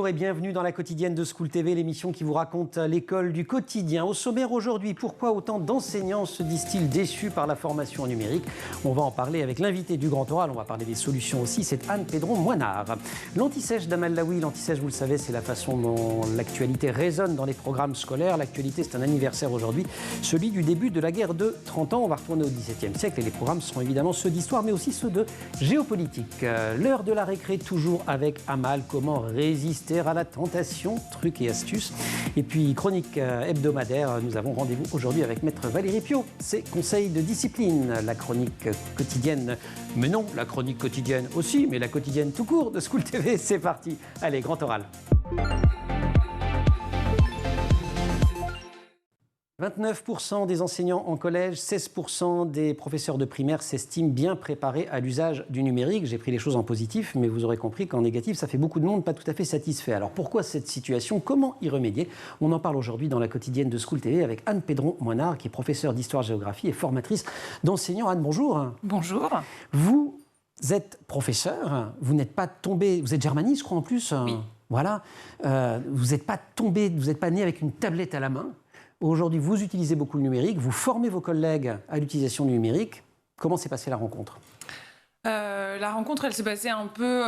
Bonjour et bienvenue dans la quotidienne de School TV, l'émission qui vous raconte l'école du quotidien. Au sommaire aujourd'hui, pourquoi autant d'enseignants se disent-ils déçus par la formation en numérique? On va en parler avec l'invité du Grand Oral, on va parler des solutions aussi, c'est Anne Pedron-Moinard. L'anti-sèche d'Amal Laoui, l'anti-sèche, vous le savez, c'est la façon dont l'actualité résonne dans les programmes scolaires. L'actualité, c'est un anniversaire aujourd'hui, celui du début de la guerre de 30 ans. On va retourner au XVIIe siècle et les programmes seront évidemment ceux d'histoire, mais aussi ceux de géopolitique. L'heure de la récré, toujours avec Amal, comment résister à la tentation, trucs et astuces. Et puis, chronique hebdomadaire, nous avons rendez-vous aujourd'hui avec Maître Valérie Piot. C'est conseil de discipline, la chronique quotidienne, mais non, la chronique quotidienne aussi, mais la quotidienne tout court de School TV, c'est parti. Allez, Grand Oral. 29% des enseignants en collège, 16% des professeurs de primaire s'estiment bien préparés à l'usage du numérique. J'ai pris les choses en positif, mais vous aurez compris qu'en négatif, ça fait beaucoup de monde pas tout à fait satisfait. Alors pourquoi cette situation? Comment y remédier? On en parle aujourd'hui dans la quotidienne de School TV avec Anne Pedron-Moinard, qui est professeure d'histoire-géographie et formatrice d'enseignants. Anne, bonjour. Bonjour. Vous êtes professeur, vous n'êtes pas tombé, vous êtes germaniste, je crois en plus. Oui. Voilà. Vous n'êtes pas tombé, vous n'êtes pas né avec une tablette à la main. Aujourd'hui, vous utilisez beaucoup le numérique, vous formez vos collègues à l'utilisation du numérique. Comment s'est passée la rencontre ? La rencontre, elle s'est passée un peu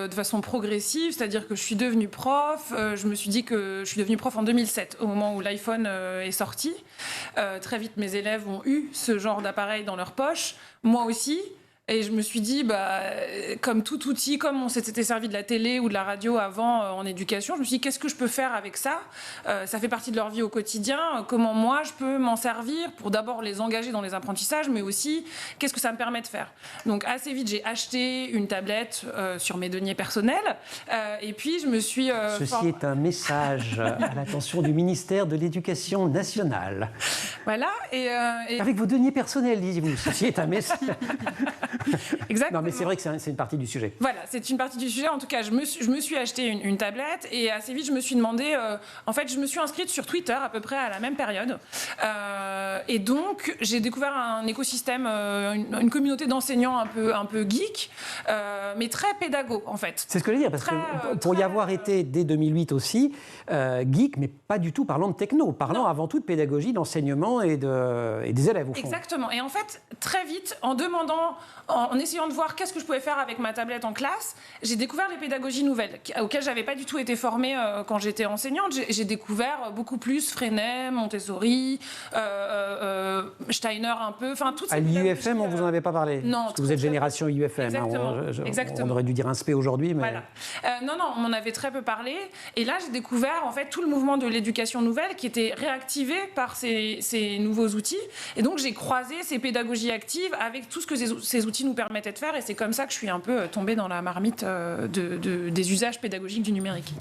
de façon progressive, c'est-à-dire que je suis devenue prof. Je me suis dit que je suis devenue prof en 2007, au moment où l'iPhone est sorti. Très vite, mes élèves ont eu ce genre d'appareil dans leur poche, moi aussi. Et je me suis dit, comme tout outil, comme on s'était servi de la télé ou de la radio avant en éducation, je me suis dit, qu'est-ce que je peux faire avec ça? Ça fait partie de leur vie au quotidien. Comment moi, je peux m'en servir pour d'abord les engager dans les apprentissages, mais aussi, qu'est-ce que ça me permet de faire? Donc, assez vite, j'ai acheté une tablette sur mes deniers personnels. Et puis, je me suis... Ceci est un message à l'attention du ministère de l'Éducation nationale. Voilà. Et... Avec vos deniers personnels, disiez-vous. Ceci est un message... Exactement. Non, mais c'est vrai que c'est une partie du sujet. Voilà, c'est une partie du sujet. En tout cas, je me suis acheté une tablette et assez vite, je me suis demandé... en fait, je me suis inscrite sur Twitter à peu près à la même période. Et donc, j'ai découvert un écosystème, une communauté d'enseignants un peu geek, mais très pédago, en fait. C'est ce que je veux dire, parce que pour y avoir été dès 2008 aussi, geek, mais pas du tout parlant de techno, parlant avant tout de pédagogie, d'enseignement et des élèves, au fond. Exactement. Et en fait, très vite, en essayant de voir qu'est-ce que je pouvais faire avec ma tablette en classe, j'ai découvert les pédagogies nouvelles, auxquelles je n'avais pas du tout été formée quand j'étais enseignante. J'ai découvert beaucoup plus Freinet, Montessori, Steiner un peu, enfin toutes ces pédagogies. À l'IUFM, on ne vous en avait pas parlé? Non. Parce que vous êtes génération IUFM. Exactement. On aurait dû dire un SP aujourd'hui. Mais... Voilà. Non, on en avait très peu parlé. Et là, j'ai découvert en fait tout le mouvement de l'éducation nouvelle qui était réactivé par ces nouveaux outils. Et donc, j'ai croisé ces pédagogies actives avec tout ce que ces outils nous permettaient de faire, et c'est comme ça que je suis un peu tombée dans la marmite des usages pédagogiques du numérique.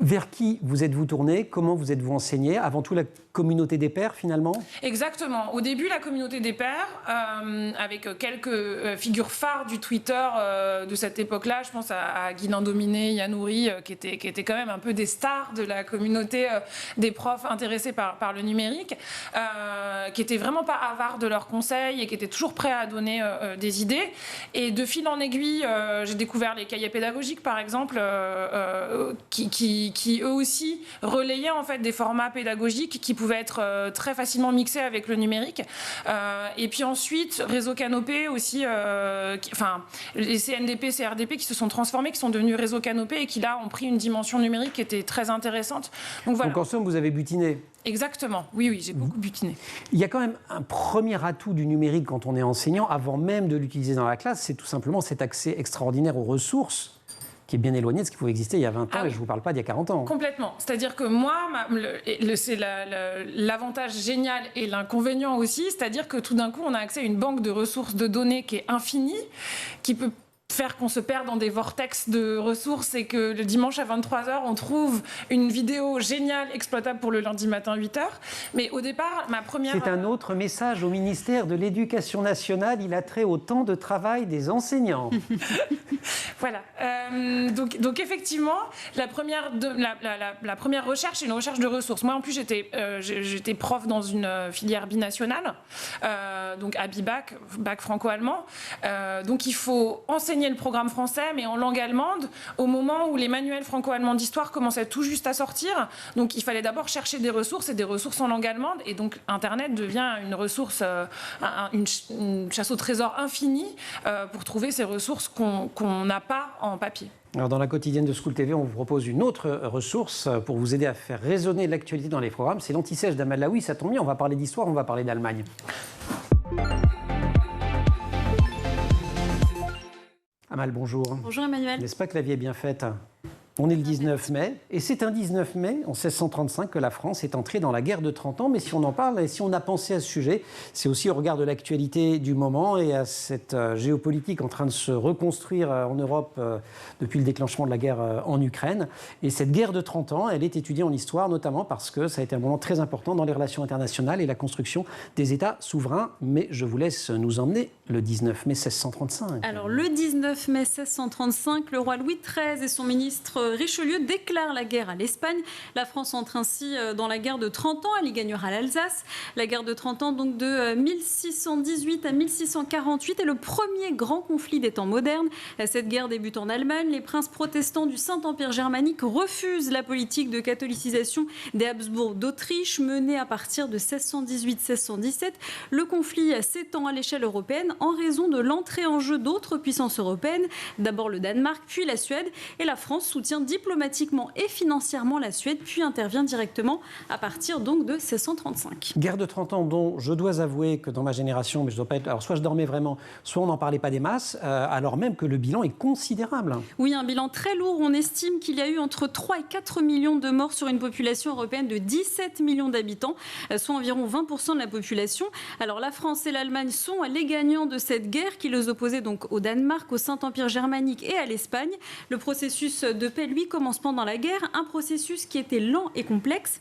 Vers qui vous êtes-vous tourné? Comment vous êtes-vous enseigné? Avant tout, la communauté des pairs, finalement? Exactement. Au début, la communauté des pairs, avec quelques figures phares du Twitter de cette époque-là. Je pense à Guylain Dominé, Yann Houry, qui étaient quand même un peu des stars de la communauté des profs intéressés par le numérique, qui étaient vraiment pas avares de leurs conseils et qui étaient toujours prêts à donner des idées. Et de fil en aiguille, j'ai découvert les cahiers pédagogiques, par exemple, qui eux aussi relayaient en fait des formats pédagogiques qui pouvaient être très facilement mixés avec le numérique. Et puis ensuite, Réseau Canopé aussi, les CNDP, CRDP qui se sont transformés, qui sont devenus Réseau Canopé et qui là ont pris une dimension numérique qui était très intéressante. Donc voilà. Donc en somme, vous avez butiné? Exactement, oui, j'ai beaucoup butiné. Il y a quand même un premier atout du numérique quand on est enseignant, avant même de l'utiliser dans la classe, c'est tout simplement cet accès extraordinaire aux ressources, qui est bien éloigné de ce qui pouvait exister il y a 20 ans, et je ne vous parle pas d'il y a 40 ans. Complètement. C'est-à-dire que moi, c'est l'avantage génial et l'inconvénient aussi, c'est-à-dire que tout d'un coup, on a accès à une banque de ressources de données qui est infinie, qui peut faire qu'on se perd dans des vortex de ressources et que le dimanche à 23h, on trouve une vidéo géniale, exploitable pour le lundi matin 8h. Mais au départ, ma première... C'est un autre message au ministère de l'Éducation nationale. Il a trait au temps de travail des enseignants. Voilà. Donc effectivement, la première recherche, c'est une recherche de ressources. Moi, en plus, j'étais prof dans une filière binationale, donc à BIBAC, bac franco-allemand. Donc il faut enseigner enseigner le programme français, mais en langue allemande, au moment où les manuels franco-allemands d'histoire commençaient tout juste à sortir. Donc il fallait d'abord chercher des ressources et des ressources en langue allemande. Et donc Internet devient une ressource, une chasse au trésor infinie pour trouver ces ressources qu'on n'a pas en papier. Alors dans la quotidienne de School TV, on vous propose une autre ressource pour vous aider à faire résonner l'actualité dans les programmes. C'est l'Anti-Sèche d'Amal Laoui. Ça tombe bien, on va parler d'histoire, on va parler d'Allemagne. Amal, bonjour. Bonjour Emmanuel. N'est-ce pas que la vie est bien faite ? On est le 19 mai, et c'est un 19 mai, en 1635, que la France est entrée dans la guerre de 30 ans. Mais si on en parle et si on a pensé à ce sujet, c'est aussi au regard de l'actualité du moment et à cette géopolitique en train de se reconstruire en Europe depuis le déclenchement de la guerre en Ukraine. Et cette guerre de 30 ans, elle est étudiée en histoire, notamment parce que ça a été un moment très important dans les relations internationales et la construction des États souverains. Mais je vous laisse nous emmener le 19 mai 1635. Alors le 19 mai 1635, le roi Louis XIII et son ministre Richelieu déclarent la guerre à l'Espagne. La France entre ainsi dans la guerre de 30 ans, elle y gagnera l'Alsace. La guerre de 30 ans, donc de 1618 à 1648, est le premier grand conflit des temps modernes. Cette guerre débute en Allemagne. Les princes protestants du Saint-Empire germanique refusent la politique de catholicisation des Habsbourg d'Autriche menée à partir de 1618-1617. Le conflit s'étend à l'échelle européenne en raison de l'entrée en jeu d'autres puissances européennes, d'abord le Danemark, puis la Suède, et la France soutient diplomatiquement et financièrement la Suède, puis intervient directement à partir donc de 1635. Guerre de 30 ans dont je dois avouer que dans ma génération, mais je dois pas être... Alors soit je dormais vraiment, soit on n'en parlait pas des masses, alors même que le bilan est considérable. Oui, un bilan très lourd. On estime qu'il y a eu entre 3 et 4 millions de morts sur une population européenne de 17 millions d'habitants, soit environ 20% de la population. Alors la France et l'Allemagne sont les gagnants de cette guerre qui les opposait donc au Danemark, au Saint-Empire germanique et à l'Espagne. Le processus de paix, lui, commence pendant la guerre, un processus qui était lent et complexe.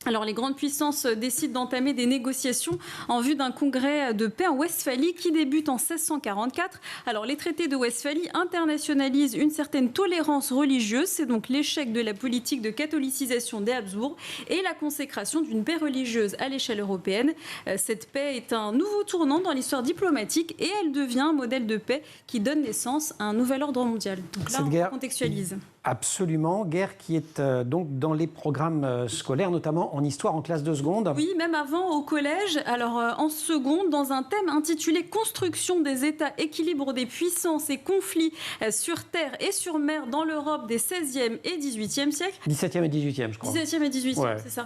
Alors les grandes puissances décident d'entamer des négociations en vue d'un congrès de paix en Westphalie qui débute en 1644. Alors les traités de Westphalie internationalisent une certaine tolérance religieuse, c'est donc l'échec de la politique de catholicisation des Habsbourg et la consécration d'une paix religieuse à l'échelle européenne. Cette paix est un nouveau tournant dans l'histoire diplomatique et elle devient un modèle de paix qui donne naissance à un nouvel ordre mondial. Donc là, on contextualise. Absolument, guerre qui est donc dans les programmes scolaires, notamment en histoire en classe de seconde. Oui, même avant au collège. Alors en seconde, dans un thème intitulé « Construction des États, équilibre des puissances et conflits sur terre et sur mer dans l'Europe des 16e et 18e siècles ». 17e et 18e, je crois. 17e et 18e, ouais. C'est ça.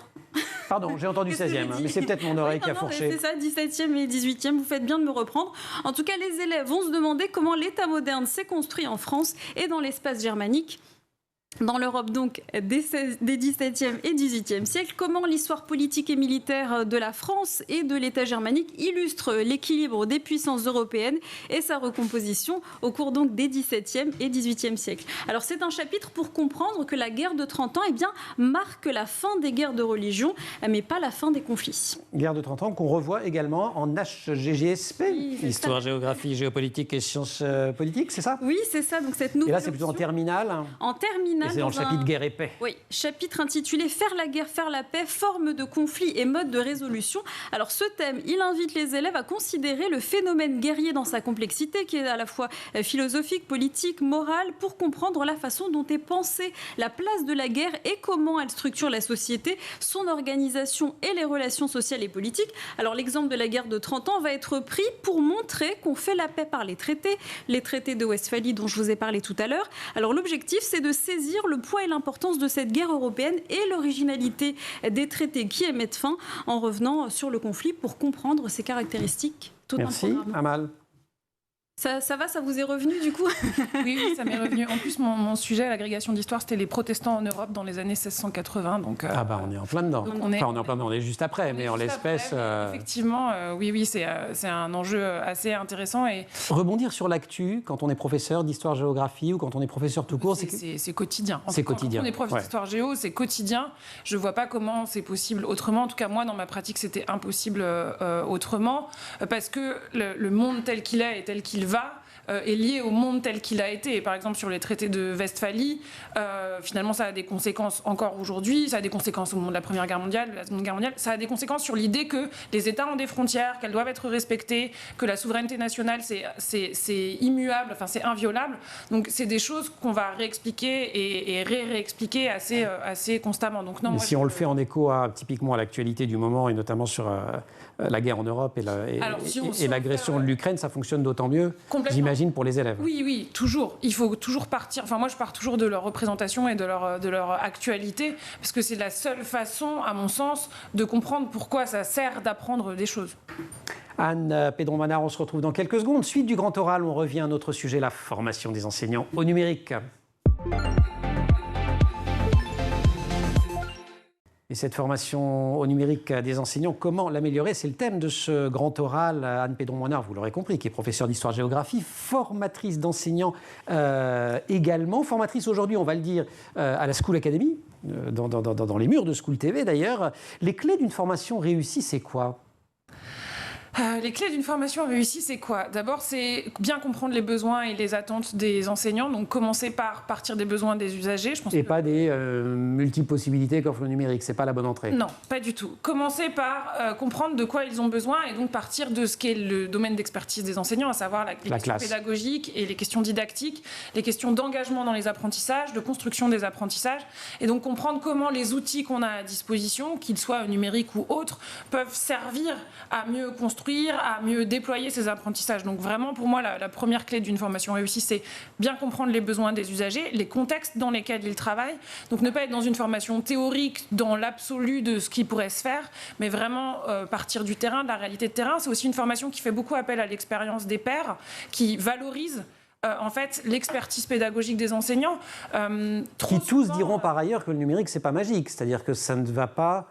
Pardon, j'ai entendu 16e, mais c'est peut-être mon oreille qui a fourché. C'est ça, 17e et 18e, vous faites bien de me reprendre. En tout cas, les élèves vont se demander comment l'État moderne s'est construit en France et dans l'espace germanique. Dans l'Europe donc des 17e et 18e siècles, comment l'histoire politique et militaire de la France et de l'État germanique illustre l'équilibre des puissances européennes et sa recomposition au cours donc des 17e et 18e siècles. Alors c'est un chapitre pour comprendre que la guerre de 30 ans marque la fin des guerres de religion, mais pas la fin des conflits. Guerre de 30 ans qu'on revoit également en HGGSP, oui, Histoire, géographie, géopolitique et sciences politiques, c'est ça ? Oui, c'est ça. Donc cette nouvelle et là c'est plutôt en terminale. En terminale. Et c'est dans le chapitre guerre et paix. Oui, chapitre intitulé Faire la guerre, faire la paix, formes de conflit et modes de résolution. Alors ce thème, il invite les élèves à considérer le phénomène guerrier dans sa complexité, qui est à la fois philosophique, politique, morale, pour comprendre la façon dont est pensée la place de la guerre et comment elle structure la société, son organisation et les relations sociales et politiques. Alors l'exemple de la guerre de 30 ans va être pris pour montrer qu'on fait la paix par les traités de Westphalie dont je vous ai parlé tout à l'heure. Alors l'objectif, c'est de saisir le poids et l'importance de cette guerre européenne et l'originalité des traités qui y mettent fin en revenant sur le conflit pour comprendre ses caractéristiques. Merci, Amal. Ça va, ça vous est revenu du coup? Oui, ça m'est revenu. En plus, mon sujet à l'agrégation d'histoire, c'était les protestants en Europe dans les années 1680. Donc, ah bah on est en plein dedans. On est en plein dedans, on est juste après, mais en l'espèce... Effectivement, oui, c'est un enjeu assez intéressant. Et... Rebondir sur l'actu, quand on est professeur d'histoire-géographie ou quand on est professeur tout court, c'est quotidien. C'est quotidien. Quand on est prof d'histoire-géo, c'est quotidien. Je ne vois pas comment c'est possible autrement. En tout cas, moi, dans ma pratique, c'était impossible autrement. Parce que le monde tel qu'il est et tel qu'il va est lié au monde tel qu'il a été. Et par exemple, sur les traités de Westphalie, finalement, ça a des conséquences encore aujourd'hui, ça a des conséquences au moment de la Première Guerre mondiale, de la Seconde Guerre mondiale, ça a des conséquences sur l'idée que les États ont des frontières, qu'elles doivent être respectées, que la souveraineté nationale, c'est immuable, enfin, c'est inviolable. Donc, c'est des choses qu'on va réexpliquer et réexpliquer assez constamment. Donc, non, mais si on le fait en écho typiquement à l'actualité du moment, et notamment sur la guerre en Europe et l'agression de l'Ukraine, ça fonctionne d'autant mieux, j'imagine, pour les élèves. Oui, toujours. Il faut toujours partir. Enfin, moi, je pars toujours de leur représentation et de leur actualité, parce que c'est la seule façon, à mon sens, de comprendre pourquoi ça sert d'apprendre des choses. Anne Pedron-Manard, on se retrouve dans quelques secondes. Suite du grand oral, on revient à un autre sujet, la formation des enseignants au numérique. Et cette formation au numérique des enseignants, comment l'améliorer? C'est le thème de ce grand oral. Anne Pedron-Manard, vous l'aurez compris, qui est professeure d'histoire-géographie, formatrice d'enseignants également, formatrice aujourd'hui, on va le dire, à la School Academy, dans les murs de School TV d'ailleurs. Les clés d'une formation réussie, c'est quoi? Les clés d'une formation réussie, c'est quoi? D'abord, c'est bien comprendre les besoins et les attentes des enseignants. Donc, commencer par partir des besoins des usagers. Je pense pas des multiples possibilités qu'offre le numérique. C'est pas la bonne entrée. Non, pas du tout. Commencer par comprendre de quoi ils ont besoin et donc partir de ce qu'est le domaine d'expertise des enseignants, à savoir les questions pédagogiques et les questions didactiques, les questions d'engagement dans les apprentissages, de construction des apprentissages. Et donc, comprendre comment les outils qu'on a à disposition, qu'ils soient numériques ou autres, peuvent servir à mieux construire, à mieux déployer ces apprentissages. Donc vraiment, pour moi, la première clé d'une formation réussie, c'est bien comprendre les besoins des usagers, les contextes dans lesquels ils travaillent. Donc ne pas être dans une formation théorique dans l'absolu de ce qui pourrait se faire, mais vraiment partir du terrain, de la réalité de terrain. C'est aussi une formation qui fait beaucoup appel à l'expérience des pairs, qui valorise en fait l'expertise pédagogique des enseignants. Qui tous diront par ailleurs que le numérique, c'est pas magique. C'est-à-dire que ça ne va pas...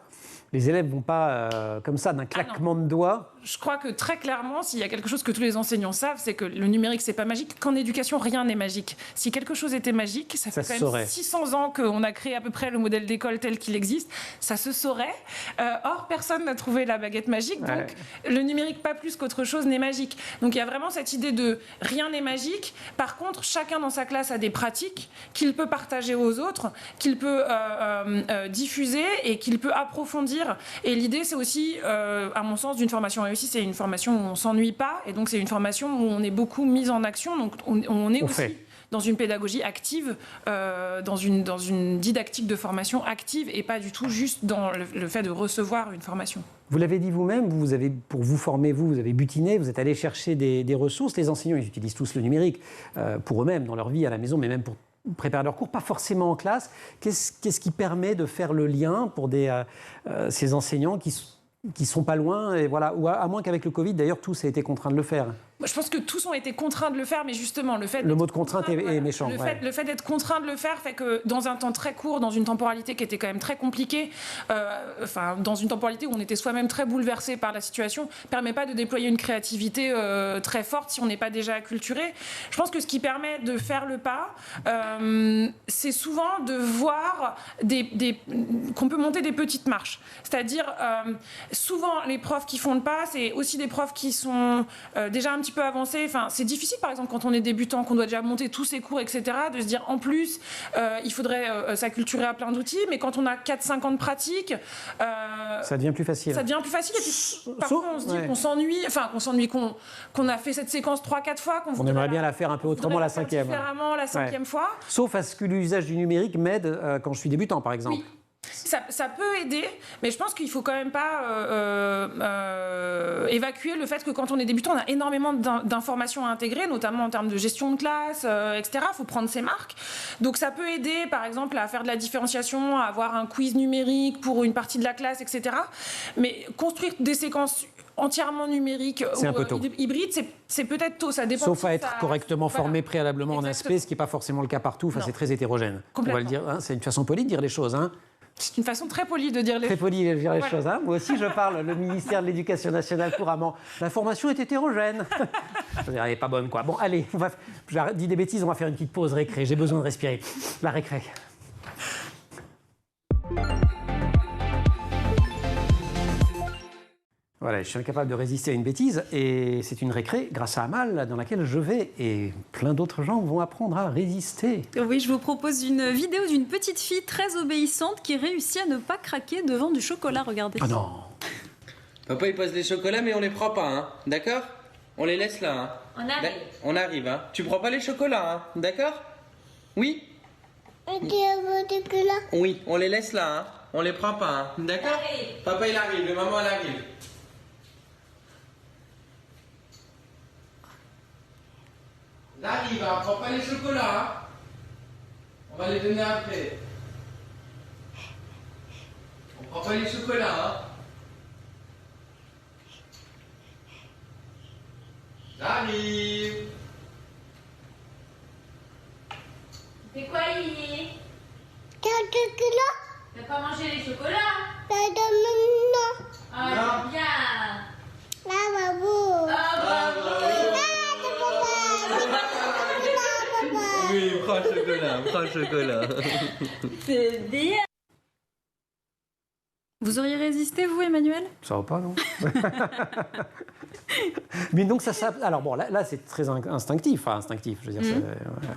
Les élèves ne vont pas, comme ça, d'un claquement de doigts... Je crois que très clairement, s'il y a quelque chose que tous les enseignants savent, c'est que le numérique, c'est pas magique. Qu'en éducation, rien n'est magique. Si quelque chose était magique, ça fait quand même 600 ans qu'on a créé à peu près le modèle d'école tel qu'il existe. Ça se saurait. Or, personne n'a trouvé la baguette magique. Donc, le numérique, pas plus qu'autre chose, n'est magique. Donc, il y a vraiment cette idée de rien n'est magique. Par contre, chacun dans sa classe a des pratiques qu'il peut partager aux autres, qu'il peut diffuser et qu'il peut approfondir. Et l'idée, c'est aussi, à mon sens, d'une formation réussie, c'est une formation où on ne s'ennuie pas, et donc c'est une formation où on est beaucoup mis en action, donc on est aussi dans une pédagogie active, dans une didactique de formation active, et pas du tout juste dans le fait de recevoir une formation. Vous l'avez dit vous-même, pour vous former, vous avez butiné, vous êtes allé chercher des ressources. Les enseignants, ils utilisent tous le numérique pour eux-mêmes, dans leur vie à la maison, mais même pour préparer leurs cours, pas forcément en classe. Qu'est-ce qui permet de faire le lien pour ces enseignants qui sont pas loin, et voilà, ou à moins qu'avec le Covid, d'ailleurs, tous a été contraints de le faire. Je pense que tous ont été contraints de le faire, mais justement, le mot de contrainte est méchant. Le fait d'être contraint de le faire fait que dans un temps très court, dans une temporalité qui était quand même très compliquée, dans une temporalité où on était soi-même très bouleversé par la situation, permet pas de déployer une créativité très forte si on n'est pas déjà acculturé. Je pense que ce qui permet de faire le pas, c'est souvent de voir qu'on peut monter des petites marches. C'est-à-dire, souvent, les profs qui font le pas, c'est aussi des profs qui sont déjà un petit peu avancé. Enfin, c'est difficile, par exemple, quand on est débutant, qu'on doit déjà monter tous ses cours, etc., de se dire, en plus, il faudrait s'acculturer à plein d'outils, mais quand on a 4-5 ans de pratique... ça devient plus facile. Ça devient plus facile, et puis parfois on se dit qu'on a fait cette séquence 3-4 fois, on aimerait bien la faire un peu autrement la cinquième. Différemment la cinquième fois. Sauf à ce que l'usage du numérique m'aide quand je suis débutant, par exemple. Oui. Ça peut aider, mais je pense qu'il ne faut quand même pas évacuer le fait que quand on est débutant, on a énormément d'informations à intégrer, notamment en termes de gestion de classe, etc. Il faut prendre ses marques. Donc ça peut aider, par exemple, à faire de la différenciation, à avoir un quiz numérique pour une partie de la classe, etc. Mais construire des séquences entièrement numériques ou hybrides, c'est peut-être tôt, ça dépend. Sauf à être correctement formé préalablement en aspect, ce qui n'est pas forcément le cas partout. Enfin, c'est très hétérogène. On va le dire, hein, c'est une façon polie de dire les choses. Hein. C'est une façon très polie de dire les choses. Très polie de dire les choses. Hein. Moi aussi, je parle le ministère de l'Éducation nationale couramment. L'information est hétérogène. Elle n'est pas bonne, quoi. Bon, allez, je dis des bêtises, on va faire une petite pause récré. J'ai besoin de respirer. La récré. Voilà, Ouais, je suis incapable de résister à une bêtise et c'est une récré grâce à Amal dans laquelle je vais et plein d'autres gens vont apprendre à résister. Oui, je vous propose une vidéo d'une petite fille très obéissante qui réussit à ne pas craquer devant du chocolat. Regardez. Oh non. Papa il pose les chocolats mais on les prend pas, hein. D'accord? On les laisse là, hein. On arrive, hein. Tu prends pas les chocolats, hein. D'accord? Oui? Oui, on les laisse là, hein. On les prend pas, hein. D'accord? Papa il arrive, et maman elle arrive. Il arrive, hein. On prend pas les chocolats, hein. On va les donner après. On prend pas les chocolats, hein. J'arrive. C'est quoi, Lily? T'as pas mangé les chocolats? Ah, Non. c'est bien. Oui, prends le chocolat, C'est bien. Vous auriez résisté, vous, Emmanuel? Ça va pas, non? Mais donc ça alors bon, là c'est très instinctif, je veux dire,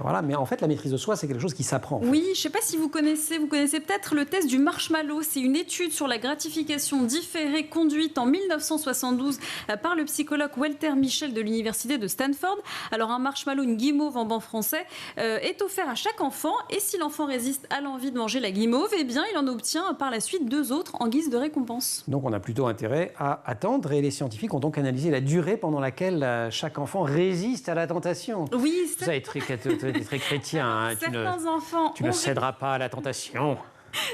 voilà. Mais en fait, la maîtrise de soi, c'est quelque chose qui s'apprend. Oui, je ne sais pas si vous connaissez peut-être le test du marshmallow. C'est une étude sur la gratification différée conduite en 1972 par le psychologue Walter Mischel de l'université de Stanford. Alors un marshmallow, une guimauve en bon français, est offert à chaque enfant et si l'enfant résiste à l'envie de manger la guimauve, eh bien il en obtient par la suite 2 autres en guise de récompense. Donc on a plutôt intérêt à attendre et les scientifiques ont donc analysé la durée pendant laquelle chaque enfant résiste à la tentation. Oui, ça est très chrétien. Hein. Certains enfants tu ne céderas pas à la tentation.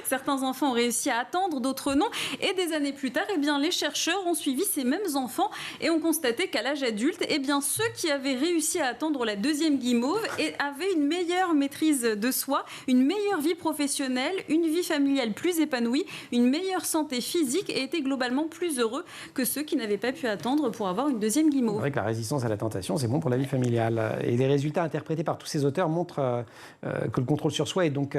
Certains enfants ont réussi à attendre, d'autres non. Et des années plus tard, eh bien, les chercheurs ont suivi ces mêmes enfants et ont constaté qu'à l'âge adulte, eh bien, ceux qui avaient réussi à attendre la deuxième guimauve avaient une meilleure maîtrise de soi, une meilleure vie professionnelle, une vie familiale plus épanouie, une meilleure santé physique et étaient globalement plus heureux que ceux qui n'avaient pas pu attendre pour avoir une deuxième guimauve. C'est vrai que la résistance à la tentation, c'est bon pour la vie familiale. Et les résultats interprétés par tous ces auteurs montrent que le contrôle sur soi est donc...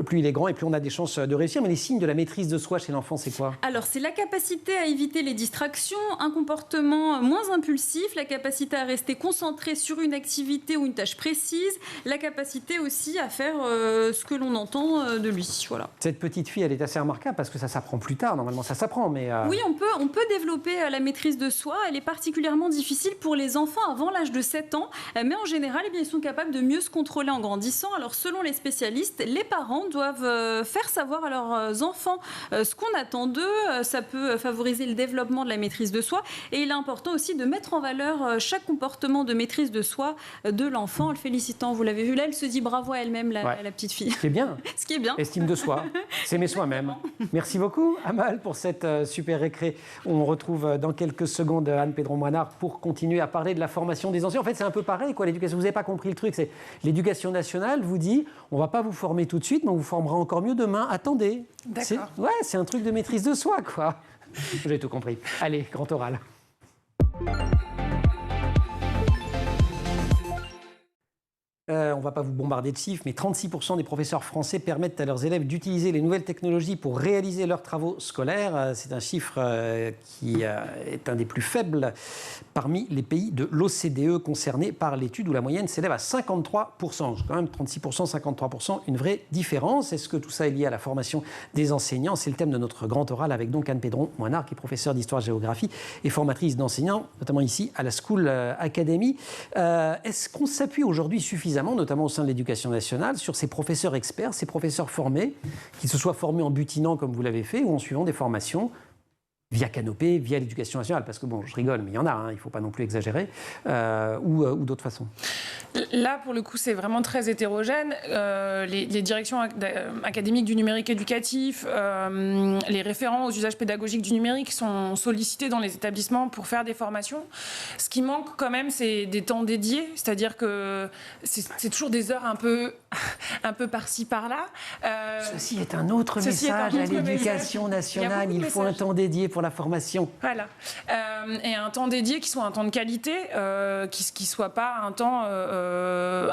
plus il est grand et plus on a des chances de réussir. Mais les signes de la maîtrise de soi chez l'enfant, c'est quoi? Alors, c'est la capacité à éviter les distractions, un comportement moins impulsif, la capacité à rester concentré sur une activité ou une tâche précise, la capacité aussi à faire ce que l'on entend de lui. Voilà. Cette petite fille, elle est assez remarquable parce que ça s'apprend plus tard. Normalement, ça s'apprend, mais... Oui, on peut développer la maîtrise de soi. Elle est particulièrement difficile pour les enfants avant l'âge de 7 ans. Mais en général, eh bien, ils sont capables de mieux se contrôler en grandissant. Alors, selon les spécialistes, les parents doivent faire savoir à leurs enfants ce qu'on attend d'eux. Ça peut favoriser le développement de la maîtrise de soi. Et il est important aussi de mettre en valeur chaque comportement de maîtrise de soi de l'enfant en le félicitant. Vous l'avez vu là, elle se dit bravo à elle-même, la petite fille. Ce qui est bien. Ce qui est bien. Estime de soi, s'aimer soi-même. Merci beaucoup, Amal, pour cette super récré. On retrouve dans quelques secondes Anne Pedron-Moinard pour continuer à parler de la formation des enseignants. En fait, c'est un peu pareil, quoi, l'éducation. Vous n'avez pas compris le truc. C'est l'éducation nationale vous dit, on ne va pas vous former tout de suite, mais on vous formera encore mieux demain. Attendez. D'accord. C'est un truc de maîtrise de soi, quoi. J'ai tout compris. Allez, grand oral. On ne va pas vous bombarder de chiffres, mais 36% des professeurs français permettent à leurs élèves d'utiliser les nouvelles technologies pour réaliser leurs travaux scolaires. C'est un chiffre qui est un des plus faibles parmi les pays de l'OCDE concernés par l'étude où la moyenne s'élève à 53%. Quand même 36%, 53%, une vraie différence. Est-ce que tout ça est lié à la formation des enseignants? C'est le thème de notre grand oral avec donc Anne Pedron-Moinard, qui est professeure d'histoire-géographie et formatrice d'enseignants, notamment ici à la School Academy. Est-ce qu'on s'appuie aujourd'hui suffisamment, notamment au sein de l'éducation nationale, sur ces professeurs experts, ces professeurs formés, qu'ils se soient formés en butinant comme vous l'avez fait ou en suivant des formations via Canopé, via l'éducation nationale? Parce que bon, je rigole, mais il y en a, il ne faut pas non plus exagérer, ou d'autres façons. Là, pour le coup, c'est vraiment très hétérogène. Les directions académiques du numérique éducatif, les référents aux usages pédagogiques du numérique sont sollicités dans les établissements pour faire des formations. Ce qui manque quand même, c'est des temps dédiés, c'est-à-dire que c'est toujours des heures un peu par-ci, par-là. Ceci est un autre message à l'éducation nationale. Il faut un temps dédié pour la formation. Voilà. Et un temps dédié qui soit un temps de qualité, qui ne soit pas un temps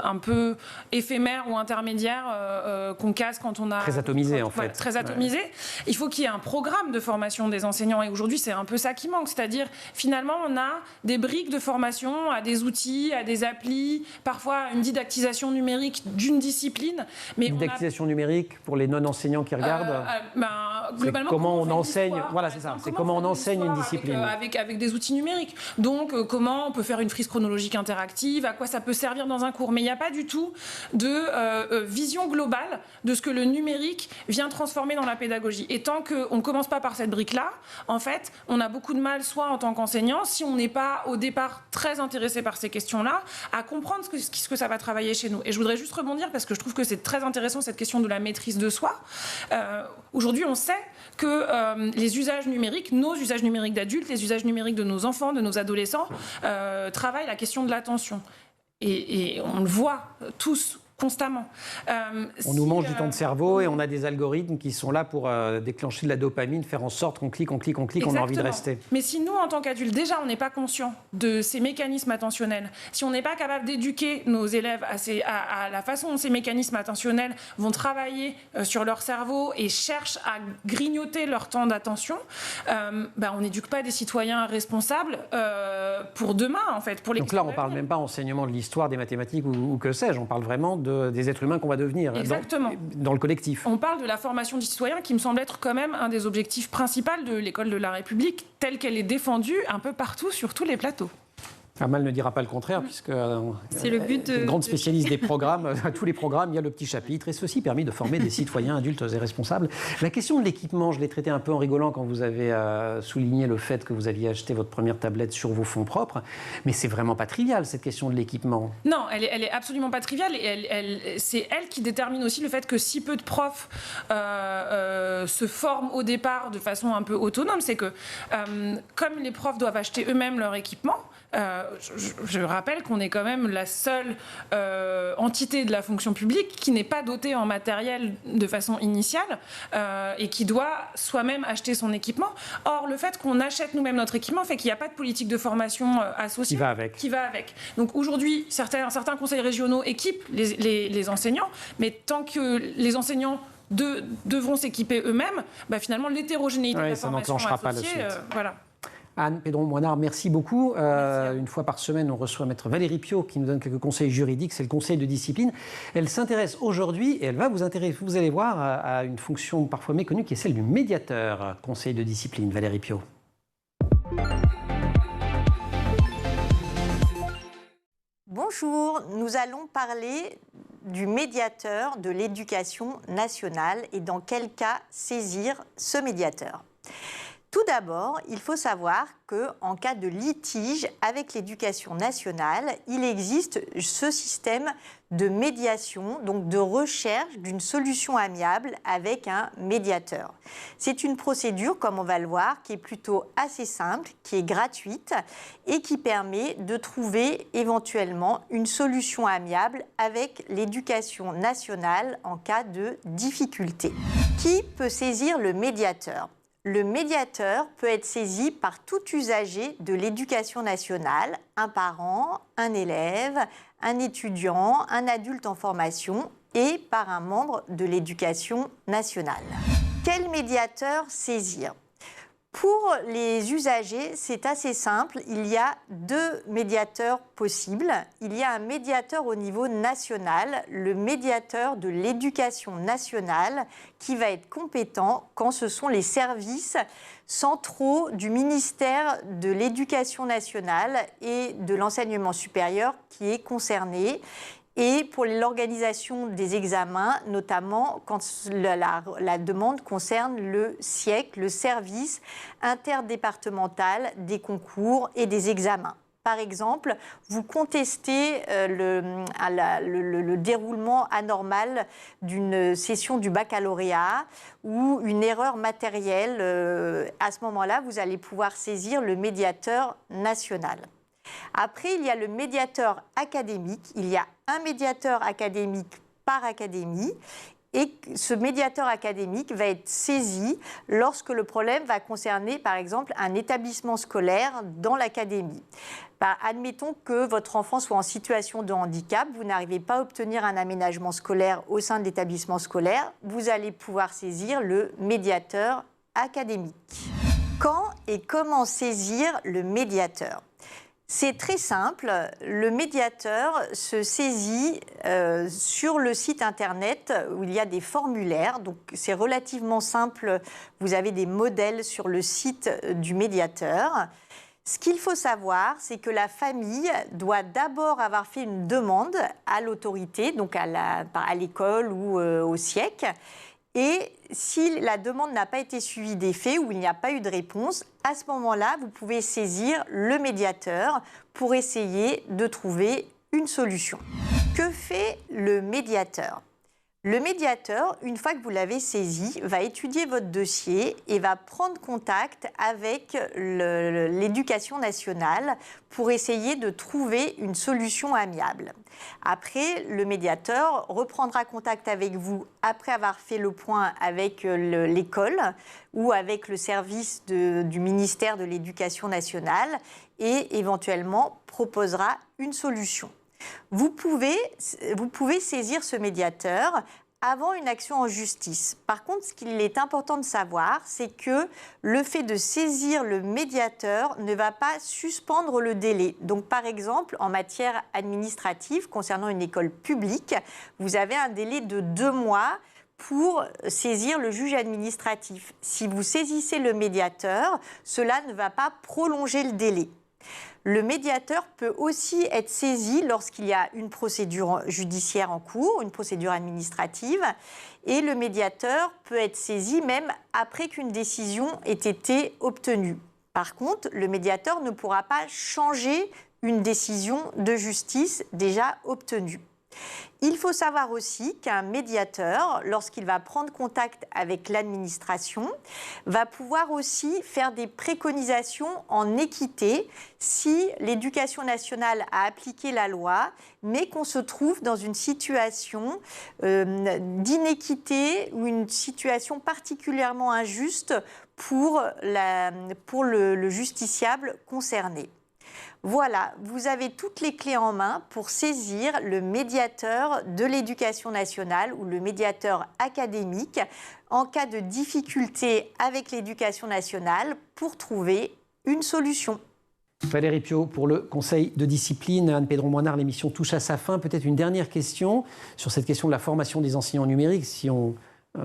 un peu éphémères ou intermédiaires qu'on casse quand on a... Très atomisé, en fait. Très atomisé. Il faut qu'il y ait un programme de formation des enseignants. Et aujourd'hui, c'est un peu ça qui manque. C'est-à-dire, finalement, on a des briques de formation à des outils, à des applis, parfois une didactisation numérique d'une discipline. Mais didactisation numérique, pour les non-enseignants qui regardent, globalement, comment on enseigne, voilà, c'est ça, c'est comment on enseigne une discipline. Avec des outils numériques. Donc, comment on peut faire une frise chronologique interactive, à quoi ça peut servir dans un cours. Mais il n'y a pas du tout de vision globale de ce que le numérique vient transformer dans la pédagogie. Et tant qu'on ne commence pas par cette brique-là, en fait, on a beaucoup de mal, soit en tant qu'enseignant, si on n'est pas au départ très intéressé par ces questions-là, à comprendre ce que ça va travailler chez nous. Et je voudrais juste rebondir, parce que je trouve que c'est très intéressant, cette question de la maîtrise de soi. Aujourd'hui, on sait que les usages numériques, nos usages numériques d'adultes, les usages numériques de nos enfants, de nos adolescents, travaillent la question de l'attention. Et on le voit tous constamment. On nous mange du temps de cerveau et on a des algorithmes qui sont là pour déclencher de la dopamine, faire en sorte qu'on clique, on a envie de rester. Mais si nous, en tant qu'adultes, déjà, on n'est pas conscient de ces mécanismes attentionnels, si on n'est pas capable d'éduquer nos élèves à la façon dont ces mécanismes attentionnels vont travailler sur leur cerveau et cherchent à grignoter leur temps d'attention, on n'éduque pas des citoyens responsables pour demain, en fait. Pour les Donc là, on ne parle même pas enseignement de l'histoire, des mathématiques ou que sais-je, on parle vraiment des êtres humains qu'on va devenir dans le collectif. On parle de la formation des citoyens qui me semble être quand même un des objectifs principaux de l'école de la République, telle qu'elle est défendue un peu partout sur tous les plateaux. Amal ne dira pas le contraire, puisque c'est le but une grande spécialiste des programmes. À tous les programmes, il y a le petit chapitre, et ceci permet de former des citoyens adultes et responsables. La question de l'équipement, je l'ai traitée un peu en rigolant quand vous avez souligné le fait que vous aviez acheté votre première tablette sur vos fonds propres, mais c'est vraiment pas trivial, cette question de l'équipement. Non, elle est absolument pas triviale, et c'est elle qui détermine aussi le fait que si peu de profs se forment au départ de façon un peu autonome. C'est que comme les profs doivent acheter eux-mêmes leur équipement, je rappelle qu'on est quand même la seule entité de la fonction publique qui n'est pas dotée en matériel de façon initiale et qui doit soi-même acheter son équipement. Or, le fait qu'on achète nous-mêmes notre équipement fait qu'il n'y a pas de politique de formation associée qui va avec. Donc aujourd'hui, certains conseils régionaux équipent les enseignants, mais tant que les enseignants devront s'équiper eux-mêmes, finalement l'hétérogénéité de la formation associée, voilà. Anne Pedron-Moinard, merci beaucoup. Une fois par semaine, on reçoit Maître Valérie Piot qui nous donne quelques conseils juridiques. C'est le conseil de discipline. Elle s'intéresse aujourd'hui, et elle va vous intéresser, vous allez voir, à une fonction parfois méconnue qui est celle du médiateur. Conseil de discipline, Valérie Piot. Bonjour, nous allons parler du médiateur de l'éducation nationale et dans quel cas saisir ce médiateur. Tout d'abord, il faut savoir qu'en cas de litige avec l'éducation nationale, il existe ce système de médiation, donc de recherche d'une solution amiable avec un médiateur. C'est une procédure, comme on va le voir, qui est plutôt assez simple, qui est gratuite et qui permet de trouver éventuellement une solution amiable avec l'éducation nationale en cas de difficulté. Qui peut saisir le médiateur ? Le médiateur peut être saisi par tout usager de l'éducation nationale, un parent, un élève, un étudiant, un adulte en formation et par un membre de l'éducation nationale. Quel médiateur saisir ? Pour les usagers, c'est assez simple. Il y a deux médiateurs possibles. Il y a un médiateur au niveau national, le médiateur de l'éducation nationale, qui va être compétent quand ce sont les services centraux du ministère de l'Éducation nationale et de l'enseignement supérieur qui est concerné. Et pour l'organisation des examens, notamment quand la demande concerne le SIEC, le service interdépartemental des concours et des examens. Par exemple, vous contestez le déroulement anormal d'une session du baccalauréat ou une erreur matérielle. À ce moment-là, vous allez pouvoir saisir le médiateur national. Après, il y a le médiateur académique. Il y a un médiateur académique par académie. Et ce médiateur académique va être saisi lorsque le problème va concerner, par exemple, un établissement scolaire dans l'académie. Admettons que votre enfant soit en situation de handicap, vous n'arrivez pas à obtenir un aménagement scolaire au sein de l'établissement scolaire, vous allez pouvoir saisir le médiateur académique. Quand et comment saisir le médiateur ? C'est très simple, le médiateur se saisit sur le site internet où il y a des formulaires, donc c'est relativement simple, vous avez des modèles sur le site du médiateur. Ce qu'il faut savoir, c'est que la famille doit d'abord avoir fait une demande à l'autorité, donc à l'école ou au SIEC. Et si la demande n'a pas été suivie des faits ou il n'y a pas eu de réponse, à ce moment-là, vous pouvez saisir le médiateur pour essayer de trouver une solution. Que fait le médiateur ? Le médiateur, une fois que vous l'avez saisi, va étudier votre dossier et va prendre contact avec l'éducation nationale pour essayer de trouver une solution amiable. Après, le médiateur reprendra contact avec vous après avoir fait le point avec l'école ou avec le service du ministère de l'Éducation nationale et éventuellement proposera une solution. Vous pouvez saisir ce médiateur avant une action en justice. Par contre, ce qu'il est important de savoir, c'est que le fait de saisir le médiateur ne va pas suspendre le délai. Donc, par exemple, en matière administrative, concernant une école publique, vous avez un délai de 2 mois pour saisir le juge administratif. Si vous saisissez le médiateur, cela ne va pas prolonger le délai. Le médiateur peut aussi être saisi lorsqu'il y a une procédure judiciaire en cours, une procédure administrative, et le médiateur peut être saisi même après qu'une décision ait été obtenue. Par contre, le médiateur ne pourra pas changer une décision de justice déjà obtenue. Il faut savoir aussi qu'un médiateur, lorsqu'il va prendre contact avec l'administration, va pouvoir aussi faire des préconisations en équité si l'Éducation nationale a appliqué la loi, mais qu'on se trouve dans une situation d'inéquité ou une situation particulièrement injuste pour le justiciable concerné. Voilà, vous avez toutes les clés en main pour saisir le médiateur de l'Éducation nationale ou le médiateur académique en cas de difficulté avec l'Éducation nationale pour trouver une solution. Valérie Piot pour le Conseil de discipline. Anne Pedron-Moinard, l'émission touche à sa fin. Peut-être une dernière question sur cette question de la formation des enseignants numériques. Si on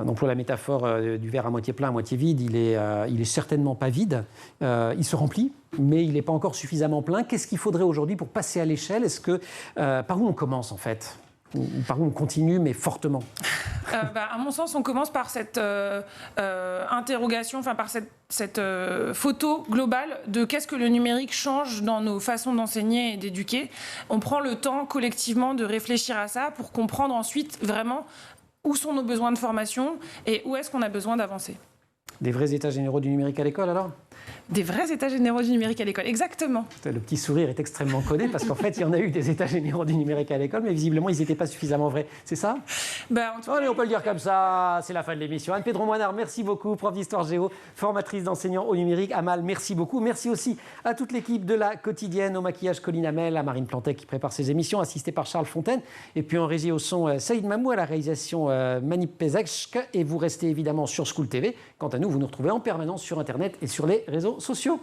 emploie la métaphore du verre à moitié plein, à moitié vide, il est certainement pas vide. Il se remplit, mais il n'est pas encore suffisamment plein. Qu'est-ce qu'il faudrait aujourd'hui pour passer à l'échelle ? Par où on commence en fait ? Ou par où on continue, mais fortement ? À mon sens, on commence par cette interrogation, par cette photo globale de qu'est-ce que le numérique change dans nos façons d'enseigner et d'éduquer. On prend le temps collectivement de réfléchir à ça pour comprendre ensuite vraiment où sont nos besoins de formation et où est-ce qu'on a besoin d'avancer. Des vrais états généraux du numérique à l'école alors ? Des vrais états généraux du numérique à l'école, exactement. Le petit sourire est extrêmement codé parce qu'en fait, il y en a eu des états généraux du numérique à l'école, mais visiblement, ils n'étaient pas suffisamment vrais. C'est ça ? Allez, on peut le dire comme ça, c'est la fin de l'émission. Anne Pedron-Moinard, merci beaucoup, prof d'histoire géo, formatrice d'enseignants au numérique. Amal, merci beaucoup. Merci aussi à toute l'équipe de la quotidienne, au maquillage Colline Hamel, à Marine Plantet qui prépare ses émissions, assistée par Charles Fontaine, et puis en régie au son, Saïd Mamou, à la réalisation Manip Pezek. Et vous restez évidemment sur School TV. Quant à nous, vous nous retrouvez en permanence sur Internet et sur les réseaux sociaux.